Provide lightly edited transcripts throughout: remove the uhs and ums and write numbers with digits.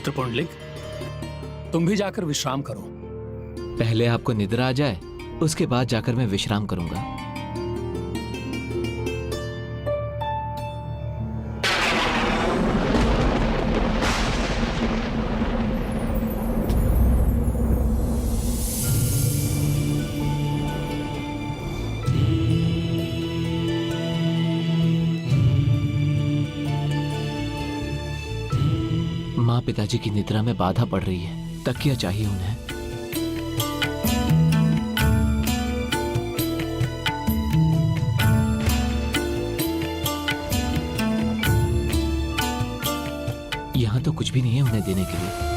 पुत्र पुंडलिक, तुम भी जाकर विश्राम करो। पहले आपको निद्रा आ जाए, उसके बाद जाकर मैं विश्राम करूंगा। माँ पिताजी की निद्रा में बाधा पड़ रही है, तकिया चाहिए उन्हें। यहां तो कुछ भी नहीं है उन्हें देने के लिए।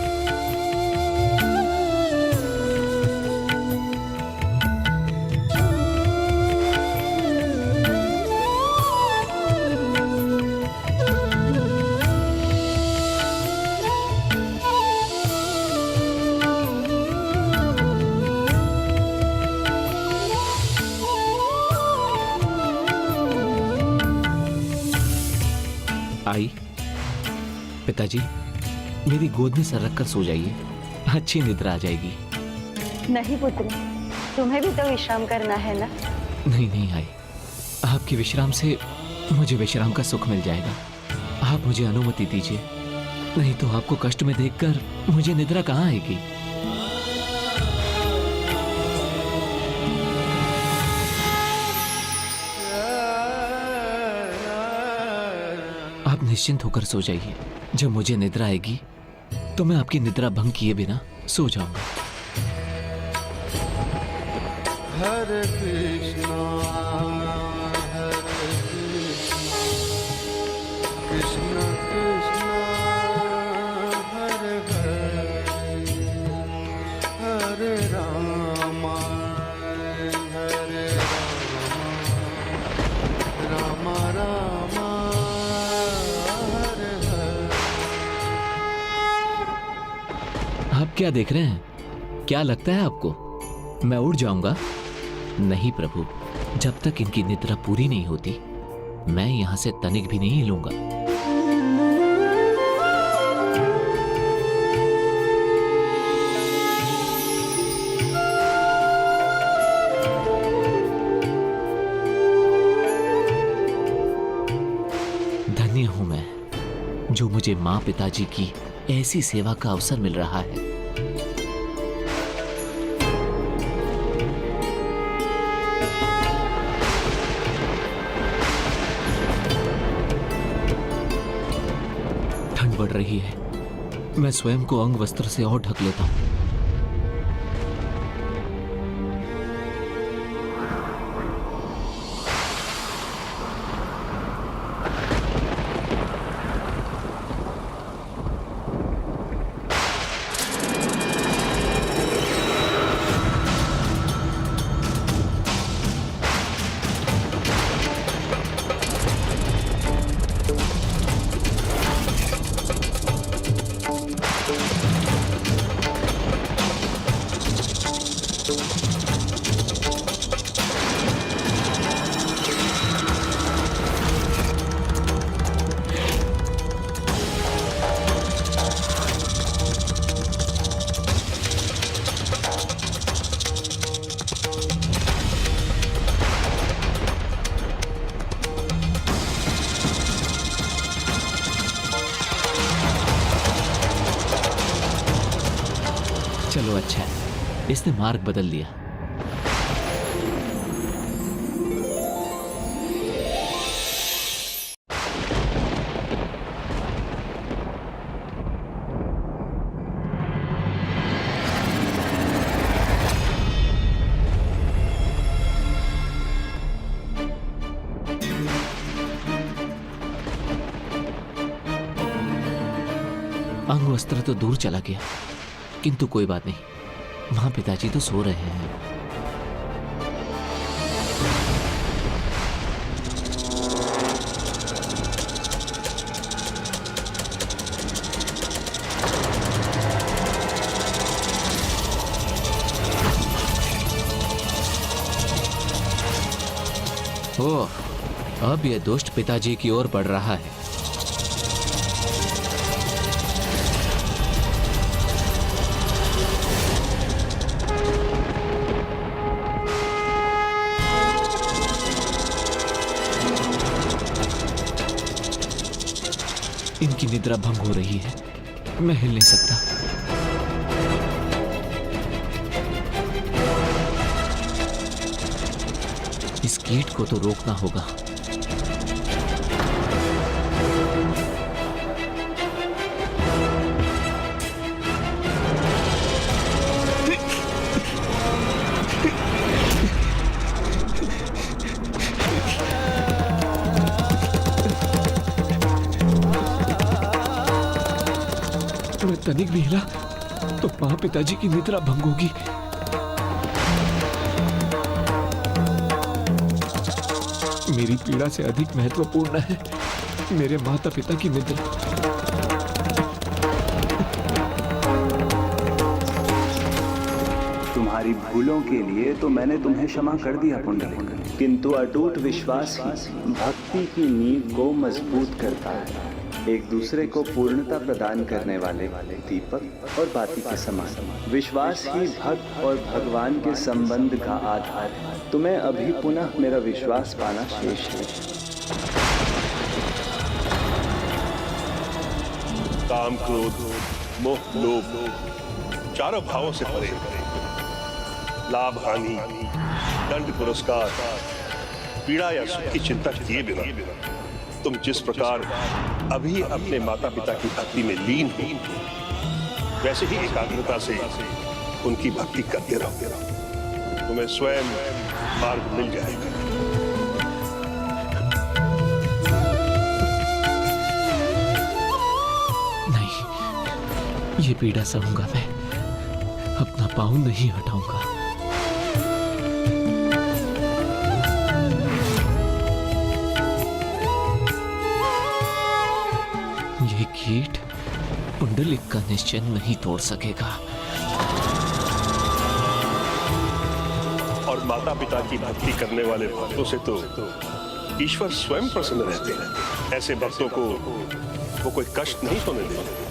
आई, पिताजी मेरी गोद में सर रखकर सो जाइए, अच्छी निद्रा आ जाएगी। नहीं पुत्र, तुम्हें भी तो विश्राम करना है ना। नहीं नहीं आई, आपके विश्राम से मुझे विश्राम का सुख मिल जाएगा। आप मुझे अनुमति दीजिए, नहीं तो आपको कष्ट में देखकर मुझे निद्रा कहाँ आएगी। आप निश्चिंत होकर सो जाइए, जब मुझे निद्रा आएगी तो मैं आपकी निद्रा भंग किए बिना सो जाऊंगा। हरे कृष्णा कृष्णा कृष्णा हरे हरे, हरे रामा हरे रामा, रामा रामा हरे हरे। आप क्या देख रहे हैं? क्या लगता है आपको मैं उड़ जाऊंगा? नहीं प्रभु, जब तक इनकी निद्रा पूरी नहीं होती मैं यहां से तनिक भी नहीं हिलूंगा। धन्य हूं मैं जो मुझे मां पिताजी की ऐसी सेवा का अवसर मिल रहा है। ठंड बढ़ रही है, मैं स्वयं को अंग वस्त्र से और ढक लेता हूं। चलो अच्छा है, इसने मार्ग बदल लिया। अंग वस्त्र तो दूर चला गया, किंतु कोई बात नहीं, मां पिताजी तो सो रहे हैं। ओह, अब यह दुष्ट पिताजी की ओर बढ़ रहा है। इनकी निद्रा भंग हो रही है, मैं हिल नहीं सकता। इस कीट को तो रोकना होगा। मैं तनिक भी हिला तो मां पिताजी की निद्रा भंग होगी। मेरी पीड़ा से अधिक महत्वपूर्ण है मेरे माता पिता की निद्रा। तुम्हारी भूलों के लिए तो मैंने तुम्हें क्षमा कर दिया पुंडलिक, किंतु अटूट विश्वास ही भक्ति की नींव को मजबूत करता है। एक दूसरे को पूर्णता प्रदान करने वाले दीपक और बाती के समान विश्वास ही भक्त और भगवान के संबंध का आधार है। तुम्हें अभी पुनः मेरा विश्वास पाना शेष है। काम, क्रोध, मोह, लोभ चारों भावों से परे, लाभ हानि, दंड पुरस्कार, पीड़ा या सुख की चिंता किए बिना तुम जिस प्रकार अभी अपने माता पिता की भक्ति में लीन हो, वैसे ही एकाग्रता से उनकी भक्ति करते रहो। तुम्हें स्वयं मार्ग मिल जाएगा। नहीं, ये पीड़ा सहूंगा मैं, अपना पाँव नहीं हटाऊंगा। ये कीट पुंडलिक का निश्चय नहीं तोड़ सकेगा। और माता पिता की भक्ति करने वाले भक्तों से तो ईश्वर स्वयं प्रसन्न रहते हैं। ऐसे भक्तों को वो कोई कष्ट नहीं होने देते।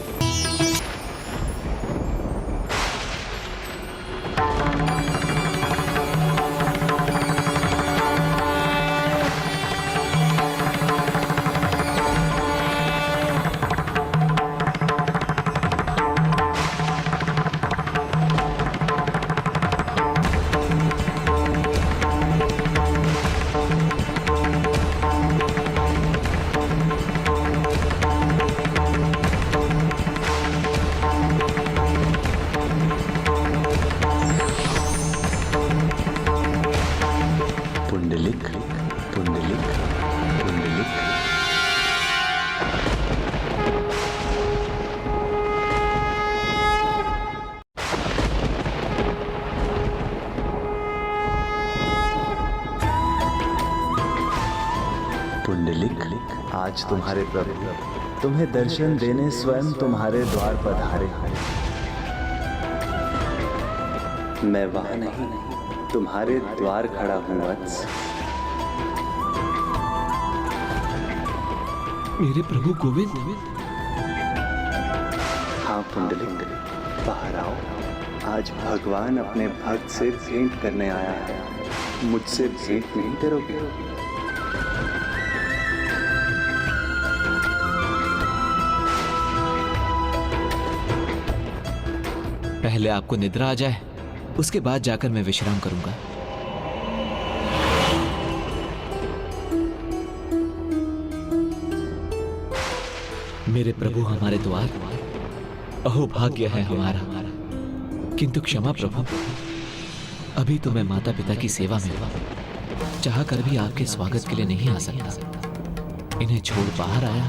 पुंडलिक, पुंडलिक, पुंडलिक। पुंडलिक, आज तुम्हारे प्रभु तुम्हें दर्शन देने स्वयं तुम्हारे द्वार पधारे। मैं वहां नहीं, तुम्हारे द्वार खड़ा हूं वत्स। मेरे प्रभु गोविंद। हाँ पुंडलिक, बाहर आओ। आज भगवान अपने भक्त से भेंट करने आया है। मुझसे भेंट नहीं करोगे? पहले आपको निद्रा आ जाए, उसके बाद जाकर मैं विश्राम करूंगा। मेरे प्रभु हमारे द्वार, अहो भाग्य है हमारा। किंतु क्षमा प्रभु, अभी तो मैं माता पिता की सेवा में हूं, चाह कर भी आपके स्वागत के लिए नहीं आ सकता। इन्हें छोड़ बाहर आया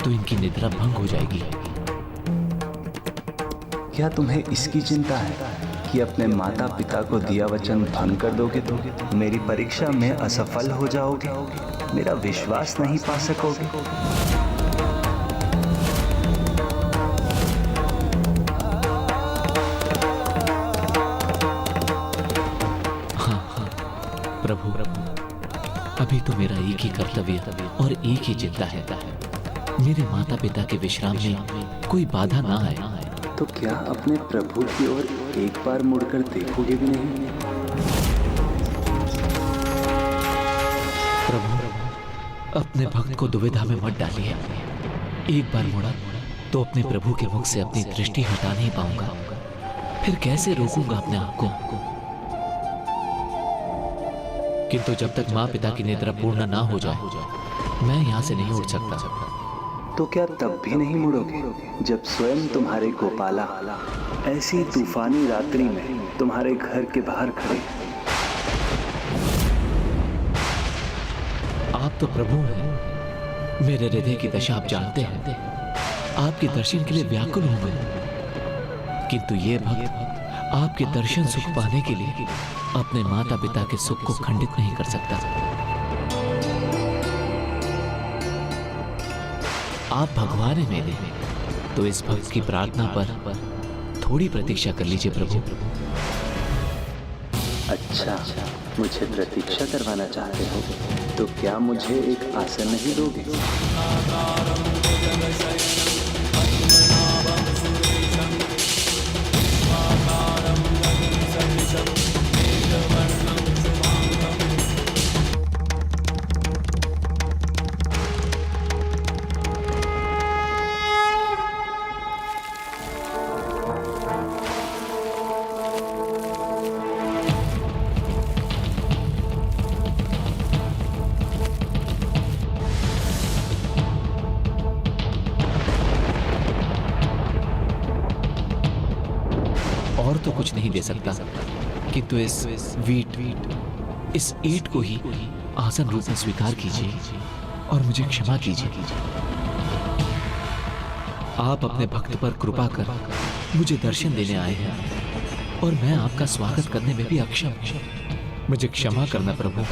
तो इनकी निद्रा भंग हो जाएगी। क्या तुम्हें इसकी चिंता है कि अपने माता पिता को दिया वचन भंग कर दोगे तो मेरी परीक्षा में असफल हो जाओगे, मेरा विश्वास नहीं पा सकोगे? हाँ प्रभु, अभी तो मेरा एक ही कर्तव्य और एक ही चिंता है, मेरे माता पिता के विश्राम में कोई बाधा ना आए। तो क्या अपने प्रभु की ओर एक बार मुड़कर देखोगे भी नहीं? प्रभु, अपने भक्त को दुविधा में मत डालिए। एक बार मुड़ा तो अपने प्रभु के मुख से अपनी दृष्टि हटा नहीं पाऊंगा, फिर कैसे रोकूंगा अपने आप को। किंतु जब तक माँ पिता की निद्रा पूर्ण ना हो जाए, मैं यहाँ से नहीं उठ सकता। तो क्या तब भी नहीं मुड़ोगे जब स्वयं तुम्हारे गोपाला ऐसी तूफानी रात्रि में तुम्हारे घर के बाहर खड़े हैं? आप तो प्रभु हैं, मेरे हृदय की दशा आप जानते हैं। आपके दर्शन के लिए व्याकुल हूं मैं, किंतु ये भक्त आपके दर्शन सुख पाने के लिए अपने माता पिता के सुख को खंडित नहीं कर सकता। आप भगवान हैं मेरे, तो इस भक्त की प्रार्थना पर थोड़ी प्रतीक्षा कर लीजिए प्रभु। अच्छा, मुझे प्रतीक्षा करवाना चाहते हो तो क्या मुझे एक आसन नहीं दोगे? और तो कुछ नहीं दे सकता, किंतु इस इस ईंट को ही आसन रूप में स्वीकार कीजिए और मुझे क्षमा कीजिए। आप अपने भक्त पर कृपा कर मुझे दर्शन देने आए हैं और मैं आपका स्वागत करने में भी अक्षम हूं। मुझे क्षमा करना प्रभु।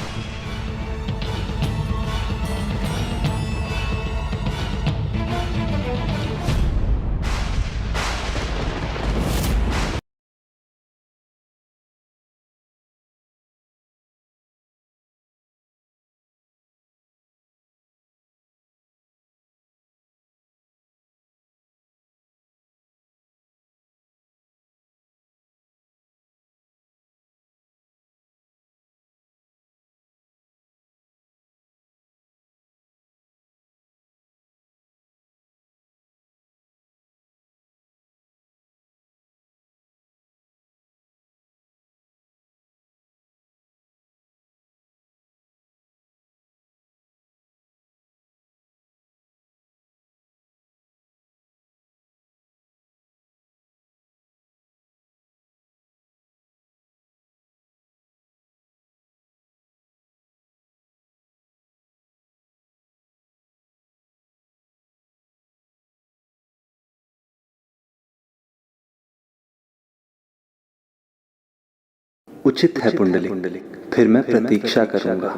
उचित है पुंडलिक, फिर मैं प्रतीक्षा करूंगा।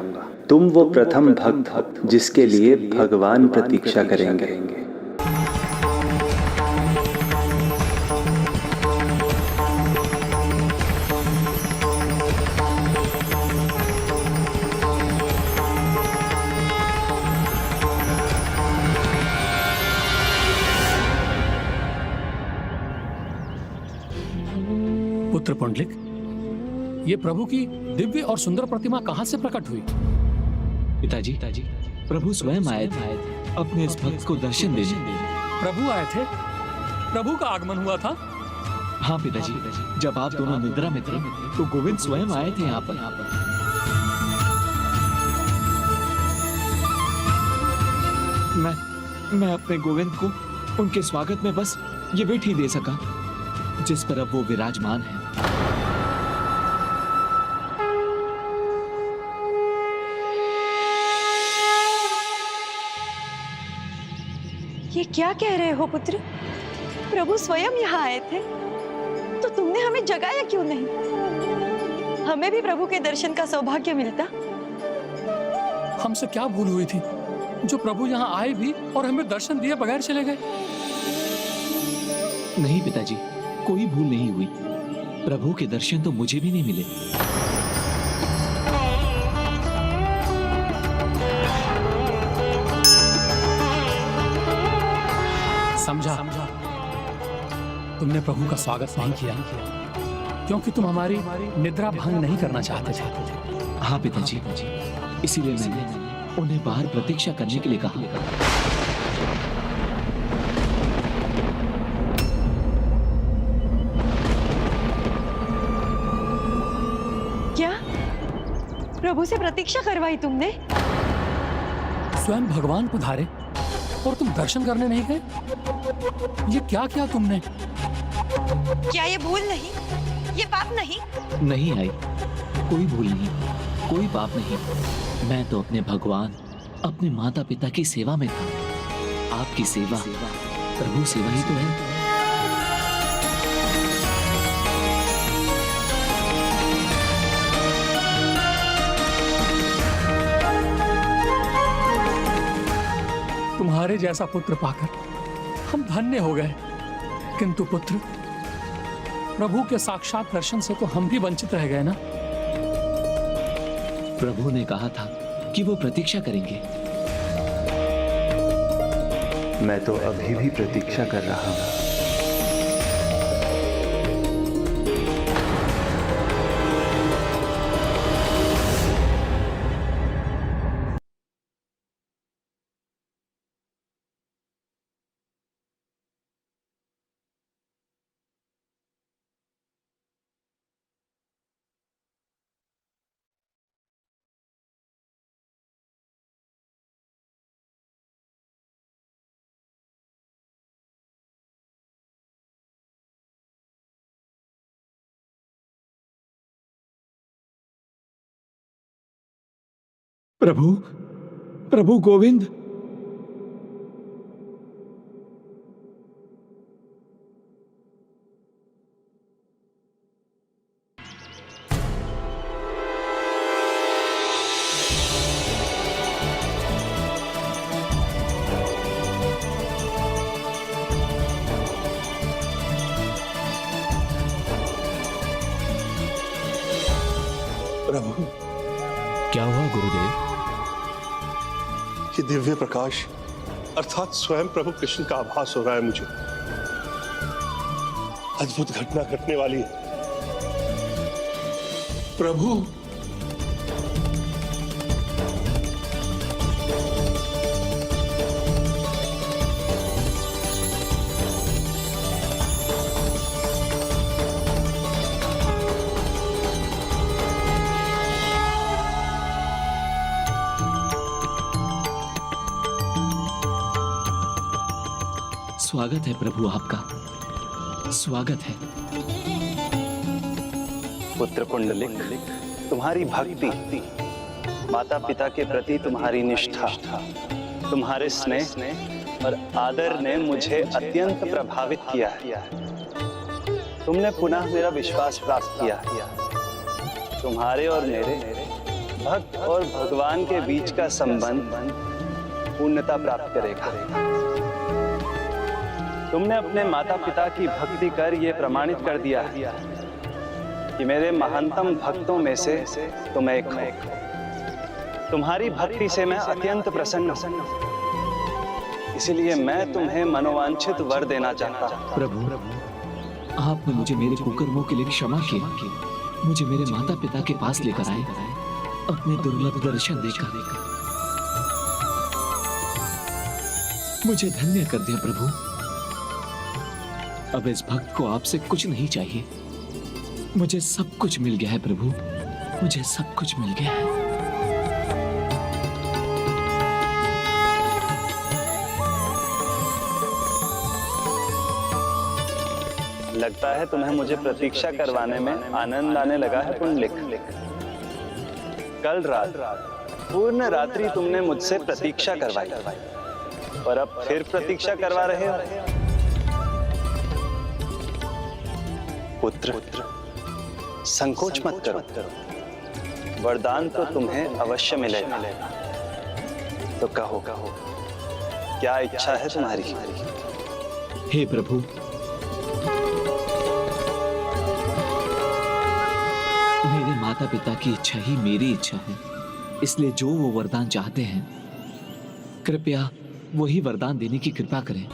तुम वो प्रथम भक्त हो जिसके लिए भगवान प्रतीक्षा करेंगे। पुत्र पुंडलिक, ये प्रभु की दिव्य और सुंदर प्रतिमा कहां से प्रकट हुई? पिताजी, प्रभु स्वयं आए थे अपने इस भक्त को दर्शन देने। प्रभु आए थे? प्रभु का आगमन हुआ था? हाँ पिताजी, जब आप दोनों निद्रा में थे तो गोविंद स्वयं आए थे यहाँ पर। मैं अपने गोविंद को उनके स्वागत में बस ये भेंट ही दे सका जिस पर अब वो विराजमान है। ये क्या कह रहे हो पुत्र? प्रभु स्वयं यहाँ आए थे तो तुमने हमें जगाया क्यों नहीं? हमें भी प्रभु के दर्शन का सौभाग्य मिलता। हमसे क्या भूल हुई थी जो प्रभु यहाँ आए भी और हमें दर्शन दिए बगैर चले गए? नहीं पिताजी, कोई भूल नहीं हुई। प्रभु के दर्शन तो मुझे भी नहीं मिले। समझा, तुमने प्रभु का स्वागत नहीं किया क्योंकि तुम हमारी निद्रा भंग नहीं करना चाहते थे। हाँ पिताजी, इसीलिए मैंने उन्हें बाहर प्रतीक्षा करने के लिए कहा। प्रभु से प्रतीक्षा करवाई तुमने? स्वयं भगवान पधारे और तुम दर्शन करने नहीं गए? ये क्या किया तुमने? क्या ये भूल नहीं? ये पाप नहीं? नहीं आई, कोई भूल नहीं, कोई पाप नहीं। मैं तो अपने भगवान, अपने माता पिता की सेवा में था। आपकी सेवा प्रभु सेवा ही तो है। तुम्हारे जैसा पुत्र पाकर हम धन्य हो गए, किंतु पुत्र, प्रभु के साक्षात दर्शन से तो हम भी वंचित रह गए ना। प्रभु ने कहा था कि वो प्रतीक्षा करेंगे। मैं तो अभी भी प्रतीक्षा कर रहा हूं। प्रभु, प्रभु गोविंद। प्रभु, क्या हुआ गुरुदेव? ये दिव्य प्रकाश अर्थात स्वयं प्रभु कृष्ण का आभास हो रहा है मुझे। अद्भुत घटना घटने वाली है। प्रभु, स्वागत है प्रभु, आपका स्वागत है। पुत्र पुंडलिक, तुम्हारी भक्ति, माता पिता के प्रति तुम्हारी निष्ठा, तुम्हारे स्नेह और आदर ने मुझे अत्यंत प्रभावित किया है। तुमने पुनः मेरा विश्वास प्राप्त किया। तुम्हारे और मेरे भक्त और भगवान के बीच का संबंध पूर्णता प्राप्त करेगा। तुमने अपने माता पिता की भक्ति कर यह प्रमाणित कर दिया है कि मेरे महानतम भक्तों में से तुम एक हो। तुम्हारी भक्ति से मैं अत्यंत प्रसन्न हूं। इसलिए मैं तुम्हें मनोवांछित वर देना चाहता हूं। प्रभु, आपने मुझे मेरे कुकर्मों के लिए क्षमा किया, मुझे मेरे माता पिता के पास लेकर आए, अपने दुर्लभ दर्शन देकर मुझे धन्य कर दिया। प्रभु, अब इस भक्त को आपसे कुछ नहीं चाहिए, मुझे सब कुछ मिल गया है। प्रभु, मुझे सब कुछ मिल गया है। लगता है तुम्हें मुझे प्रतीक्षा करवाने में आनंद आने लगा है पुंडलिक। कल रात पूर्ण रात्रि तुमने मुझसे प्रतीक्षा करवाई और अब फिर प्रतीक्षा करवा रहे हो। पुत्र, संकोच मत करो, वरदान तो तुम्हें अवश्य मिलेगा। तो कहो, क्या इच्छा है तुम्हारी? हे प्रभु, मेरे माता पिता की इच्छा ही मेरी इच्छा है, इसलिए जो वो वरदान चाहते हैं, कृपया वही वरदान देने की कृपा करें।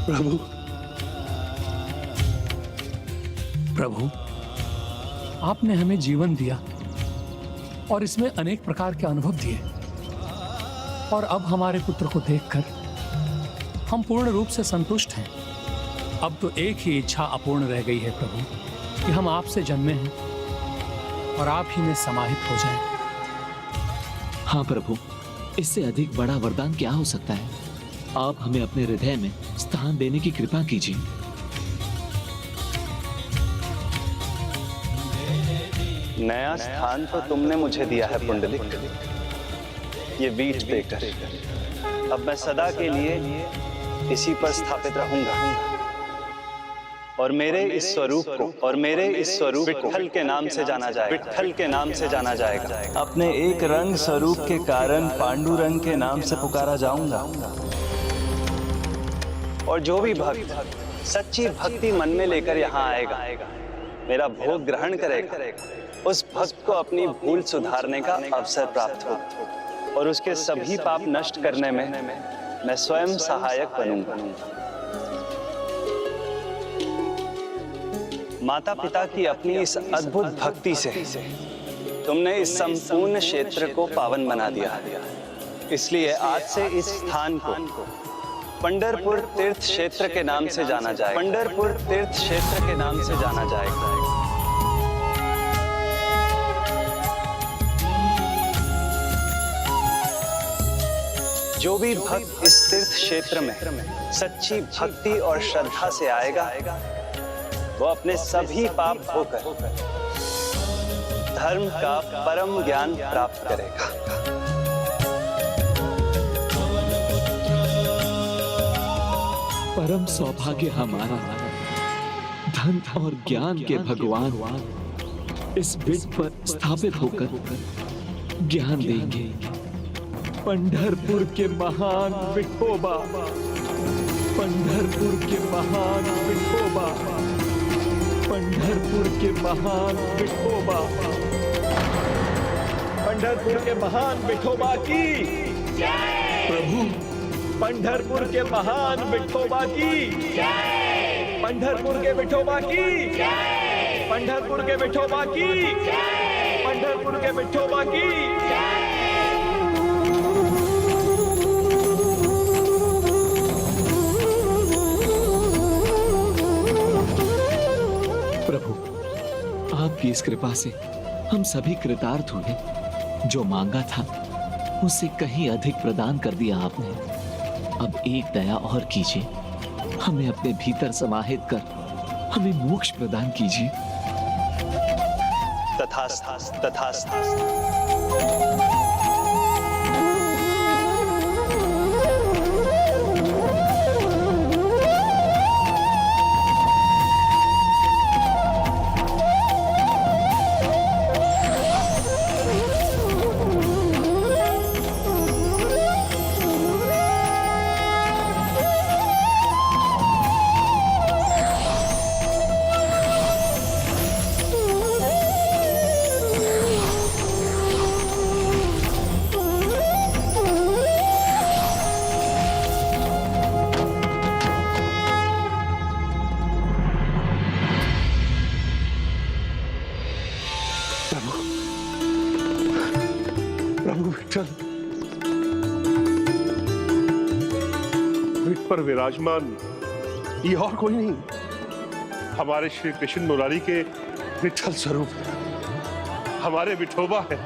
प्रभु, प्रभु, आपने हमें जीवन दिया और इसमें अनेक प्रकार के अनुभव दिए, और अब हमारे पुत्र को देखकर हम पूर्ण रूप से संतुष्ट हैं। अब तो एक ही इच्छा अपूर्ण रह गई है प्रभु, कि हम आपसे जन्मे हैं और आप ही में समाहित हो जाएं। हाँ प्रभु, इससे अधिक बड़ा वरदान क्या हो सकता है? आप हमें अपने हृदय में स्थान देने की कृपा कीजिए। नया स्थान तो तुमने मुझे दिया है पुंडलिक, ये बीज देकर। अब मैं सदा के लिए इसी पर स्थापित रहूंगा और मेरे इस स्वरूप विट्ठल के नाम से जाना जाएगा। विट्ठल के नाम से जाना जाएगा। अपने एक रंग स्वरूप के कारण पांडुरंग के नाम से पुकारा जाऊंगा और जो भी भक्त सच्ची भक्ति मन में लेकर यहाँ आएगा, मेरा भोग ग्रहण करेगा, उस भक्त को अपनी भूल सुधारने का अवसर प्राप्त हो और उसके सभी पाप नष्ट करने में मैं स्वयं सहायक बनूंगा। माता पिता की अपनी इस अद्भुत भक्ति से तुमने इस संपूर्ण क्षेत्र को पावन बना दिया। इसलिए आज से इस स्थान को पंढरपुर तीर्थ क्षेत्र के नाम से जाना जाएगा। पंढरपुर तीर्थ क्षेत्र के नाम से जाना जाएगा। जो भी भक्त इस तीर्थ क्षेत्र में सच्ची भक्ति और श्रद्धा से आएगा, वो अपने सभी पाप धोकर धर्म का परम ज्ञान प्राप्त करेगा। परम सौभाग्य हमारा, धन और ज्ञान के भगवान इस बीज पर स्थापित होकर ज्ञान देंगे। पंढरपुर के महान विठोबा, पंढरपुर के महान विठोबा, पंढरपुर के महान विठोबा, पंढरपुर के महान विठोबा की जय। प्रभु, पंढरपुर के महान विठोबा की जय। पंढरपुर के विठोबा की जय। पंढरपुर के विठोबा की जय। पंढरपुर के विठोबा की जय। प्रभु, आपकी इस कृपा से हम सभी कृतार्थ हुए। जो मांगा था उससे कहीं अधिक प्रदान कर दिया आपने। अब एक दया और कीजिए, हमें अपने भीतर समाहित कर हमें मोक्ष प्रदान कीजिए। तथास्तु, तथास्तु। प्रभु विठ्ठल, पीठ पर विराजमान ये और कोई नहीं, हमारे श्री कृष्ण मुरारी के विठ्ठल स्वरूप हमारे विठोबा है।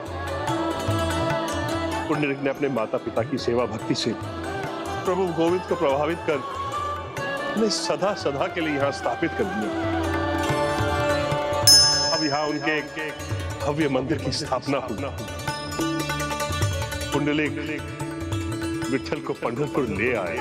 पुंडरीक ने अपने माता पिता की सेवा भक्ति से प्रभु गोविंद को प्रभावित कर उन्हें सदा सदा के लिए यहाँ स्थापित कर दिया। अब यहाँ उनके एक भव्य मंदिर की स्थापना होना। पुंडलीक विठ्ठल को पंढरपुर ले आए।